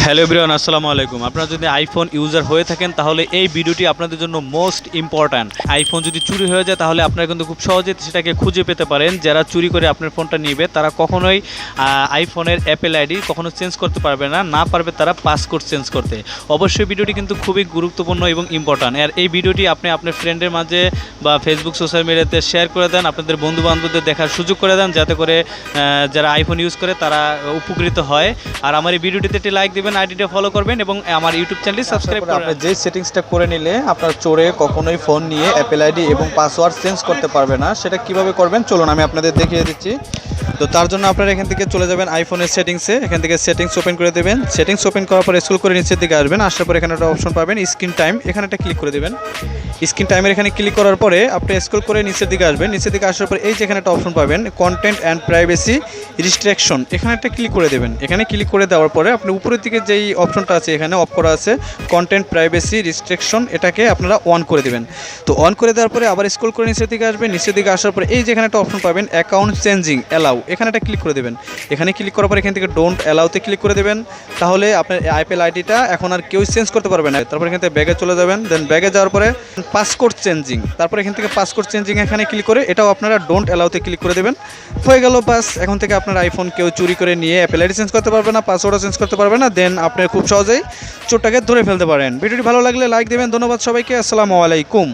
Hello everyone, আসসালামু আলাইকুম। আপনারা যদি আইফোন ইউজার হয়ে থাকেন তাহলে এই ভিডিওটি আপনাদের জন্য মোস্ট ইম্পর্ট্যান্ট। আইফোন যদি চুরি হয়ে যায় তাহলে আপনারা কিন্তু খুব সহজে সেটাকে খুঁজে পেতে পারেন। যারা চুরি করে আপনার ফোনটা নিবে তারা কখনোই আইফোনের অ্যাপেল আইডি কখনো চেঞ্জ করতে পারবে না, না পারবে তারা পাসকোড চেঞ্জ করতে। অবশ্যই ভিডিওটি কিন্তু খুবই গুরুত্বপূর্ণ এবং ইম্পর্ট্যান্ট। আর এই ভিডিওটি আপনি আপনার ফ্রেন্ডের মাঝে বা ফেসবুক সোশ্যাল মিডিয়াতে শেয়ার করে দেন, আপনাদের বন্ধু বান্ধবদের দেখার সুযোগ করে দেন, যাতে করে যারা আইফোন ইউজ করে তারা উপকৃত হয়। আর আমার এই ভিডিওটিতে একটি লাইক দেবেন, আইডিটা ফলো করবেন এবং আমার ইউটিউব চ্যানেলটি সাবস্ক্রাইব করবেন। আপনি যে সেটিংসটা করে নিলে আপনার চোরে কখনোই ফোন নিয়ে অ্যাপেল আইডি এবং পাসওয়ার্ড চেঞ্জ করতে পারবে না, সেটা কিভাবে করবেন চলুন আমি আপনাদের দেখিয়ে দিচ্ছি। তো তার জন্য আপনারা এখান থেকে চলে যাবেন আইফোনের সেটিংসে, এখান থেকে সেটিংস ওপেন করে দেবেন। সেটিংস ওপেন করার পর স্ক্রল করে নিচের দিকে আসবেন, আসার পর এখানে একটা অপশন পাবেন স্ক্রিন টাইম, এখানে একটা ক্লিক করে দেবেন। স্ক্রিন টাইমের এখানে ক্লিক করার পরে আপনি স্ক্রল করে নিচের দিকে আসবেন, নিচের দিকে আসার পর এই যে এখানে একটা অপশন পাবেন কন্টেন্ট অ্যান্ড প্রাইভেসি রিস্ট্রিকশন, এখানে একটা ক্লিক করে দেবেন। এখানে ক্লিক করে দেওয়ার পরে আপনি উপরের দিকে যেই অপশনটা আছে এখানে অফ করা আছে কন্টেন্ট প্রাইভেসি রিস্ট্রিকশন, এটাকে আপনারা অন করে দেবেন। তো অন করে দেওয়ার পরে আবার স্ক্রল করে নিচের দিকে আসবেন, নিচের দিকে আসার পরে এই যে এখানে একটা অপশন পাবেন অ্যাকাউন্ট চেঞ্জিং অ্যালাউ, এখানে একটা ক্লিক করে দেবেন। এখানে ক্লিক করার পর এখান থেকে ডোন্ট অ্যালাউতে ক্লিক করে দেবেন, তাহলে আপনার আইপেল আইডিটা এখন আর কেউ চেঞ্জ করতে পারবে না। তারপর এখান থেকে ব্যাগে চলে যাবেন, দেন ব্যাগে যাওয়ার পরে পাসকোড চেঞ্জিং, তারপর এখান থেকে পাসকোড চেঞ্জিং এখানে ক্লিক করে এটাও আপনারা ডোন্ট অ্যালাউতে ক্লিক করে দেবেন। হয়ে গেল, বাস। এখন থেকে আপনার আইফোন কেউ চুরি করে নিয়ে অ্যাপেল আইডি চেঞ্জ করতে পারবে না, পাসওয়ার্ডও চেঞ্জ করতে পারবে না, দেন আপনি খুব সহজেই চোরটাকে ধরে ফেলতে পারেন। ভিডিওটি ভালো লাগলে লাইক দেবেন। ধন্যবাদ সবাইকে, আসসালামু আলাইকুম।